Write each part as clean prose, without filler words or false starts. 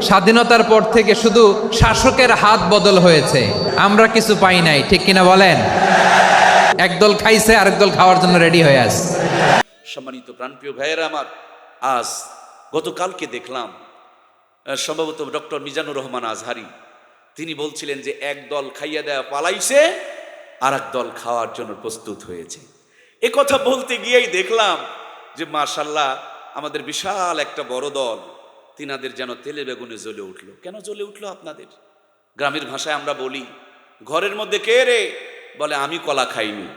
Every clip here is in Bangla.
স্বাধীনতার পর থেকে শুধু শাসকের হাত বদল হয়েছে, আমরা কিছু পাই নাই, ঠিক কিনা বলেন? একদল খাইছে, আরেক দল খাওয়ার জন্য রেডি হয়ে আছে। সম্মানিত প্রাণপ্রিয় ভাইয়েরা আমার, আজ গতকালকে দেখলাম সম্ভবত ডক্টর মিজানুর রহমান আজহারি, তিনি বলছিলেন যে এক দল খাইয়া দেয়া পালাইছে, আর এক দল খাওয়ার জন্য প্রস্তুত হয়েছে। এ কথা বলতে গিয়েই দেখলাম যে মাশাল্লাহ আমাদের বিশাল একটা বড় দল, তিনাদের যেন তেলে বেগুনে জ্বলে উঠলো। কেন জ্বলে উঠলো আপনাদের? গ্রামের ভাষায় আমরা বলি, ঘরের মধ্যে কে রে? বলে আমি কলা খাইনি।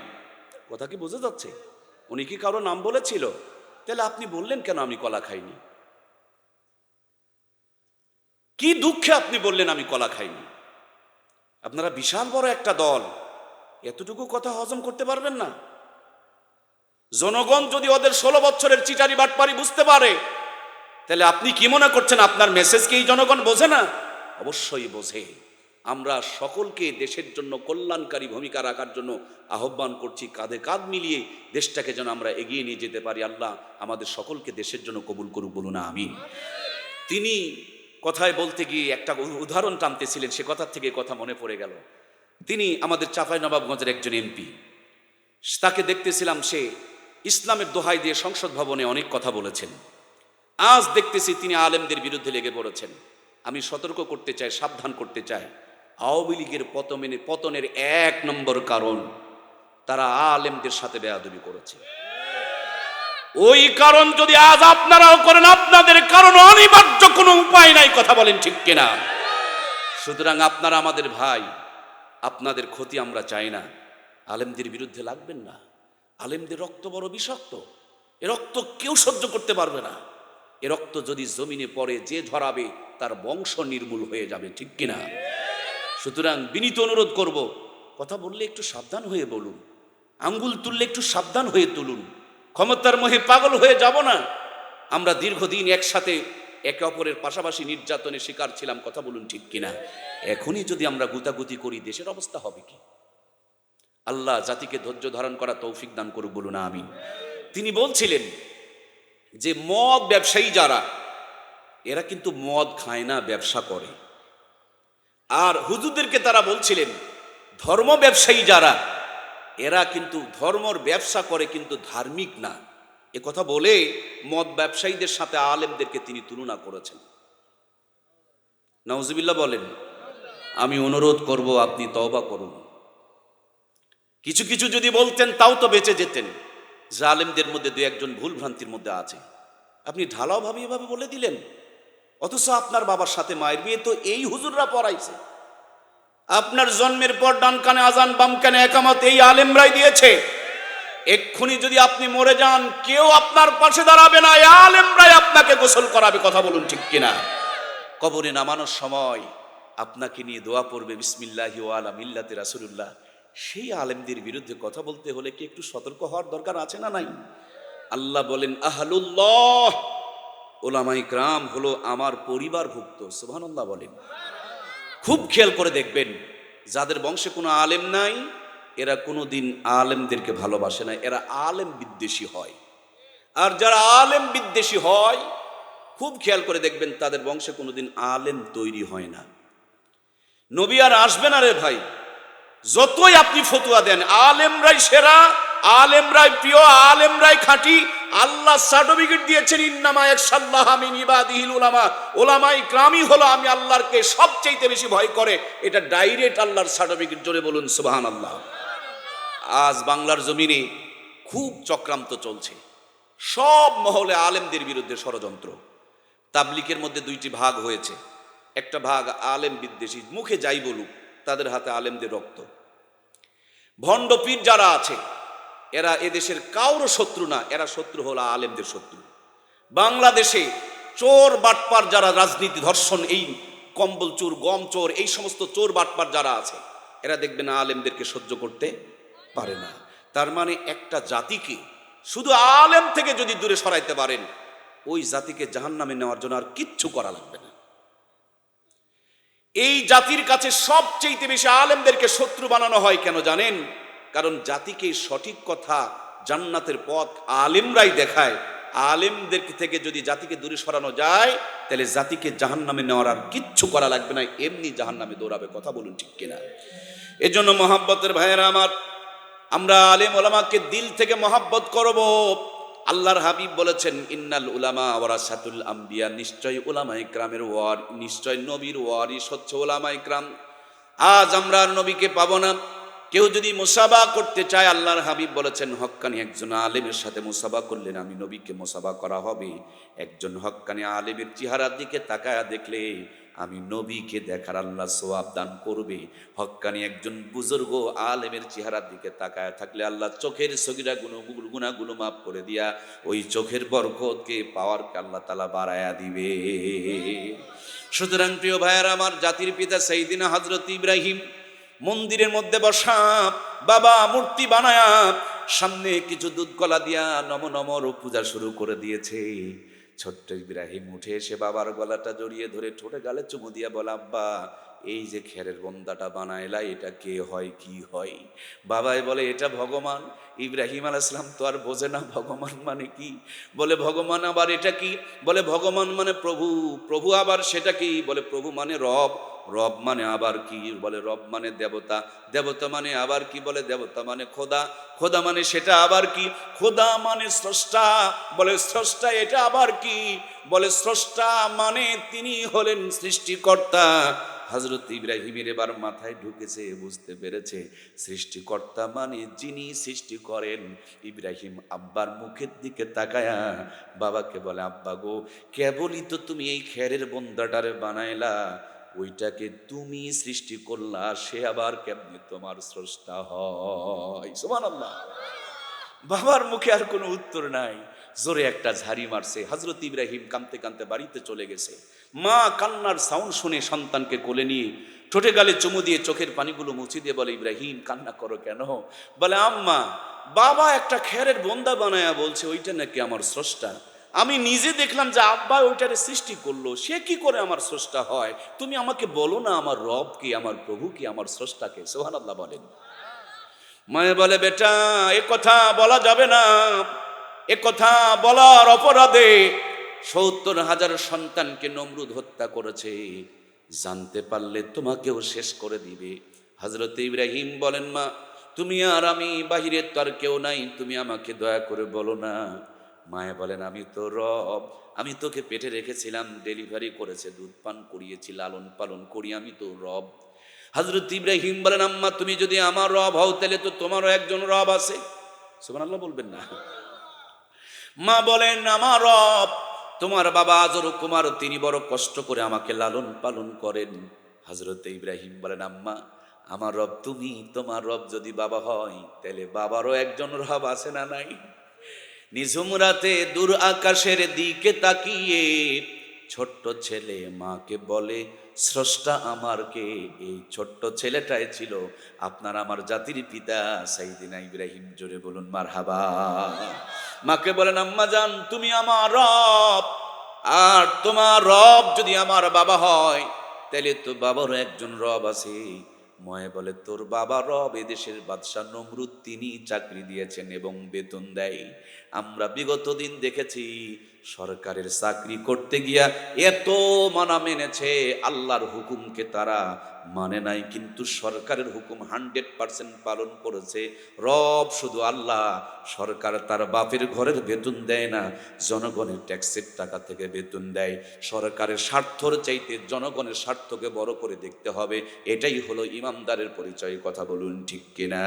কথা কি বোঝা যাচ্ছে? উনি কি কারো নাম বলেছিল? তাহলে আপনি বললেন কেন আমি কলা খাইনি? কি দুঃখে আপনি বললেন আমি কলা খাইনি? আপনারা বিশাল বড় একটা দল, এতটুকু কথা হজম করতে পারবেন না? জনগণ যদি ওদের 16 বছরের চিটারি বাটপারি বুঝতে পারে, তাহলে আপনি কি মনে করছেন আপনার মেসেজ কি এই জনগণ বোঝে না? অবশ্যই বোঝে। আমরা সকলকে দেশের জন্য কল্যাণকারী ভূমিকা রাখার জন্য আহ্বান করছি, কাঁধে কাঁধ মিলিয়ে দেশটাকে যেন আমরা এগিয়ে নিয়ে যেতে পারি। আল্লাহ আমাদের সকলকে দেশের জন্য কবুল করুক, বলুন আমিন। তিনি কথায় বলতে গিয়ে একটা উদাহরণ টানতেছিলেন, সে কথার থেকে কথা মনে পড়ে গেল। তিনি আমাদের চাঁপাইনবাবগঞ্জের একজন এমপি, তাকে দেখতেছিলাম সে ইসলামের দোহাই দিয়ে সংসদ ভবনে অনেক কথা বলেছেন। আজ দেখতেছি তিনি আলেমদের বিরুদ্ধে লেগে পড়েছেন। আমি সতর্ক করতে চাই, সাবধান করতে চাই, আওয়ামী লীগের পতনের 1 নম্বর কারণ তারা আলেমদের সাথে বেয়াদবি করেছে। ওই কারণ যদি আজ আপনারাও করেন, আপনাদের কারণ অনিবার্য, কোনো উপায় নাই। কথা বলেন ঠিক কিনা? সুতরাং আপনারা আমাদের ভাই, আপনাদের ক্ষতি আমরা চাই না। আলেমদের বিরুদ্ধে লাগবেন না। আলেমদের রক্ত বড় বিষাক্ত, এ রক্ত কেউ সহ্য করতে পারবে না। এ রক্ত যদি জমিনে পড়ে, যে ধরাবে তার বংশ নির্মূল হয়ে যাবে, ঠিক কিনা? সুতরাং বিনীত অনুরোধ করব, কথা বললে একটু সাবধান হয়ে বলুন, আঙ্গুল তুললে একটু সাবধান হয়ে তুলুন। ক্ষমতার মোহে পাগল হয়ে যাব না। আমরা দীর্ঘদিন একসাথে একে অপরের পাশাপাশি নির্যাতনের শিকার ছিলাম, কথা বলুন ঠিক কিনা? এখনই যদি আমরা গুতাগুতি করি, দেশের অবস্থা হবে কি? আল্লাহ জাতিকে ধৈর্য ধারণ করা তৌফিক দান করুক, বলুন আমিন। তিনি বলছিলেন যে মদ ব্যবসায়ী যারা, এরা কিন্তু মদ খায় না, ব্যবসা করে। আর হুজুরদেরকে তারা বলছিলেন ধর্ম ব্যবসায়ী যারা, এরা কিন্তু ধর্মর ব্যবসা করে কিন্তু ধার্মিক না। এ কথা বলে মদ ব্যবসায়ীদের সাথে আলেমদেরকে তিনি তুলনা করেছেন। নাউজুবিল্লাহ বলেন। আমি অনুরোধ করব আপনি তওবা করুন। কিছু কিছু যদি বলতেন তাও তো বেঁচে যেতেন। জালেমদের মধ্যে 2-1 ভুল ভ্রান্তির মধ্যে আছে, আপনি ঢালাও ভাবে এভাবে বলে দিলেন। অথচ আপনার বাবার সাথে মায়ের বিয়ে তো এই হুজুররা পড়াইছে। আপনার জন্মের পর ডান কানে আজান, বাম কানে একামত এই আলেমরাই দিয়েছে। এক্ষুনি যদি আপনি মরে যান, কেউ আপনার পাশে দাঁড়াবে না, এই আলেমরাই আপনাকে গোসল করাবে, কথা বলুন ঠিক কিনা? কবরে নামানোর সময় আপনাকে নিয়ে দোয়া পড়বে, বিসমিল্লাহি ওয়া আলা মিল্লাতি রাসূলুল্লাহ। সেই আলেমদের বিরুদ্ধে কথা বলতে হলে কি একটু সতর্ক হওয়ার দরকার আছে না নাই? আল্লাহ বলেন আহলুল্লাহ, ওলামায়ে কেরাম হলো আমার পরিবারভুক্ত। সুবহানাল্লাহ বলেন। খুব খেয়াল করে দেখবেন, যাদের বংশে কোনো আলেম নাই, এরা কোনোদিন আলেমদেরকে ভালোবাসে না, এরা আলেম বিদ্বেষী হয়। আর যারা আলেম বিদ্বেষী হয়, খুব খেয়াল করে দেখবেন তাদের বংশে কোনোদিন আলেম তৈরি হয় না। নবী আর আসবে না রে ভাই, যতই আপনি ফতুয়া দেন, আলেমরাই সেরা, আলেমরাই প্রিয়, আলেমরাই খাঁটি। আল্লাহ সার্টিফিকেট দিয়েছেন, ইন্নামা ইয়াখশাল্লাহা মিন ইবাদিহিল উলামা। উলামায়ে কেরামই হলো আমি আল্লাহকে সবচেয়ে বেশি ভয় করে। এটা ডাইরেক্ট আল্লাহর সার্টিফিকেট, জোরে বলুন সুবহানাল্লাহ। আজ বাংলার জমিনে খুব চক্রান্ত চলছে, সব মহলে আলেমদের বিরুদ্ধে ষড়যন্ত্র। তাবলিগের মধ্যে 2টি ভাগ হয়েছে, একটা ভাগ আলেম বিদ্বেষী, মুখে যাই বলুক, তাদের হাতে আলেমদের রক্ত। ভণ্ড পীর যারা আছে, এরা এদেশের কারো শত্রু না, এরা শত্রু হলো আলেমদের শত্রু। বাংলাদেশে চোর বাটপার যারা, রাজনীতি, ধর্ষণ, এই কম্বল চোর, গম চোর, এই সমস্ত চোর বাটপার যারা আছে, এরা দেখবেন আলেমদেরকে সহ্য করতে পারে না। তার মানে একটা জাতিকে শুধু আলেম থেকে যদি দূরে সরাইতে পারেন, ওই জাতিকে জাহান্নামে নেওয়ার জন্য আর কিচ্ছু করা লাগবে না। এই জাতির কাছে সবচেয়ে বেশি আলেমদেরকে শত্রু বানানো হয় কেন জানেন? কারণ জাতিকে সঠিক কথা, জান্নাতের পথ আলেমরাই দেখায়, আলেমদের থেকে যদি জাতিকে দূরে সরানো যায়, তাহলে জাতিকে জাহান্নামে নেওয়ার আর কিচ্ছু করা লাগবে না, এমনি জাহান্নামে দৌড়াবে। কথা বলুন ঠিক কিনা? এজন্য মহাব্বতের ভাইয়েরা আমার, আমরা আলেম ওলামাকে দিল থেকে মহাব্বত করব। আল্লাহর হাবিব বলেছেন, ইন্নাল উলামা ওয়ারাসাতুল আম্বিয়া, নিশ্চয় উলামা ইকরামের নিশ্চয় নবীর ওয়ারিস হচ্ছে উলামা ইকরাম। আজ আমরা আর নবীকে পাবো না। কেউ যদি মুসাবা করতে চায়, আল্লাহর হাবিব বলেছেন, হক্কানি একজন আলেমের সাথে মুসাবা করলেন আমি নবীকে মুসাবা করা হবে। একজন হক্কানি আলেমের চেহারার দিকে তাকায়া দেখলে আমি নবীকে দেখার আল্লাহ সওয়াব দান করবে। হক্কানি একজন বুজুর্গ আলেমের চেহারার দিকে তাকায়া থাকলে আল্লাহ চোখের সগীরা গুনাহগুলো মাফ করে দিয়া ওই চোখের বরকতকে পাওয়ারকে আল্লাহ তাআলা বাড়ায়া দিবে। সুতরাং প্রিয় ভাইয়েরা আমার, জাতির পিতা সাইয়্যিদিনা হযরত ইব্রাহিম মন্দিরের মধ্যে বসা, বাবা মূর্তি বানায়া সামনে কিছু দুধ কলা দিয়া নম নমর পূজা শুরু করে দিয়েছে। ছোট্ট ইব্রাহিম উঠে এসে বাবার গলাটা জড়িয়ে ধরে ঠোঁটে গালে চুমু দিয়া বলে, আব্বা এই যে খেরের বন্দাটা বানাইলা, এটা কে হয়, কি হয়? বাবাই বলে, এটা ভগবান। ইব্রাহিম আলাইহিস সালাম তো আর বোঝে না ভগবান মানে কি। বলে, ভগবান আবার এটা কি? বলে, ভগবান মানে প্রভু। প্রভু আবার সেটা কি? বলে, প্রভু মানে রব। রব মানে আবার কি? বলে, রব মানে দেবতা। দেবতা মানে আবার কি? বলে, দেবতা মানে খোদা। খোদা মানে সেটা আবার কি? খোদা মানে স্রষ্টা। বলে, স্রষ্টা এটা আবার কি? বলে, স্রষ্টা মানে তিনি হলেন সৃষ্টিকর্তা। হযরত ইব্রাহিমের এবার মাথায় ঢুকেছে, বুঝতে পেরেছে সৃষ্টিকর্তা মানে যিনি সৃষ্টি করেন। ইব্রাহিম আব্বার মুখের দিকে তাকায়া বাবাকে বলে, আব্বা গো, কেবলই তো তুমি এই খেরের বন্দাটারে বানাইলা, ওইটাকে তুমি সৃষ্টি করলা, সে আবার কেমনে তোমার স্রষ্টা হয়? সুবহানাল্লাহ। বাবার মুখে আর কোনো উত্তর নাই। জোরে একটা ঝাড়ি মারছে। হযরত ইব্রাহিম কাঁদতে কাঁদতে বাড়িতে চলে গেছে। মা কান্নার সাউন্ড শুনে সন্তানকে কোলে নিয়ে ঠোঁটে গালে চুমু দিয়ে চোখের পানিগুলো মুছে দিয়ে বলে, ইব্রাহিম কান্না করো কেন? বলে, আম্মা বাবা একটা খেরের বন্দা বানায়া বলছে ওইটা নাকি আমার স্রষ্টা। আমি নিজে দেখলাম যে আব্বা ওইটারে সৃষ্টি করলো, সে কি করে আমার স্রষ্টা হয়? তুমি আমাকে বলো না আমার রব কি, আমার প্রভু কি, আমার স্রষ্টাকে? সুবহানাল্লাহ বলেন। মায়ে বলে, বেটা এ কথা বলা যাবে না, এ কথা বলার অপরাধে ৭০,০০০ সন্তানকে নমরুদ হত্যা করেছে, জানতে পারলে তোমাকেও শেষ করে দিবে। হযরত ইব্রাহিম বলেন, মা তুমি আর আমি, বাহিরের তো আর কেউ নাই, তুমি আমাকে দয়া করে বলো না। মায়ে বলেন, আমি তো রব, আমি তোকে পেটে রেখেছিলাম, ডেলিভারি করেছে, দুধ পান করিয়েছি, লালন পালন করি, আমি তো রব। হযরত ইব্রাহিম বলেন, আম্মা তুমি যদি আমার রব হও, তাহলে তো তোমারও একজন রব আছে। সুবহানাল্লাহ বলবেন না? মা বলেন, আমার রব তোমার বাবা আজর কুমার, তিনি বড় কষ্ট করে আমাকে লালন পালন করেন। হযরত ইব্রাহিম বলেন, আম্মা আমার রব তুমি, তোমার রব যদি বাবা হয়, তাহলে বাবারও একজন রব আছে না নাই? নিঝুম রাতে দূর আকাশের দিকে তাকিয়ে ছোট্ট ছেলে মাকে বলে, স্রষ্টা আমার কে? এই ছোট্ট ছেলেটাই ছিল আপনার আমার জাতির পিতা সাইয়্যিদিনা ইব্রাহিম। জোরে বলুন মারহাবা। মাকে বলেন, আম্মা জান তুমি আমার রব, আর তোমার রব যদি আমার বাবা হয়, তাহলে তো বাবারও একজন রব আছে। ময়ে বলে, তোর বাবা রব এদেশের বাদশাহ নমরুদ, তিনি চাকরি দিয়েছেন এবং বেতন দেয়। আমরা বিগত দিন দেখেছি সরকারের চাকরি করতে গিয়া এত মানা মেনেছে, আল্লাহর হুকুমকে তারা মানে নাই, কিন্তু সরকারের হুকুম 100% পালন করেছে। রব শুধু আল্লাহ। সরকার তার বাপের ঘরের বেতন দেয় না, জনগণের ট্যাক্সের টাকা থেকে বেতন দেয়। সরকারের স্বার্থর চাইতে জনগণের স্বার্থকে বড় করে দেখতে হবে, এটাই হলো ইমানদারের পরিচয়। কথা বলুন ঠিক কিনা?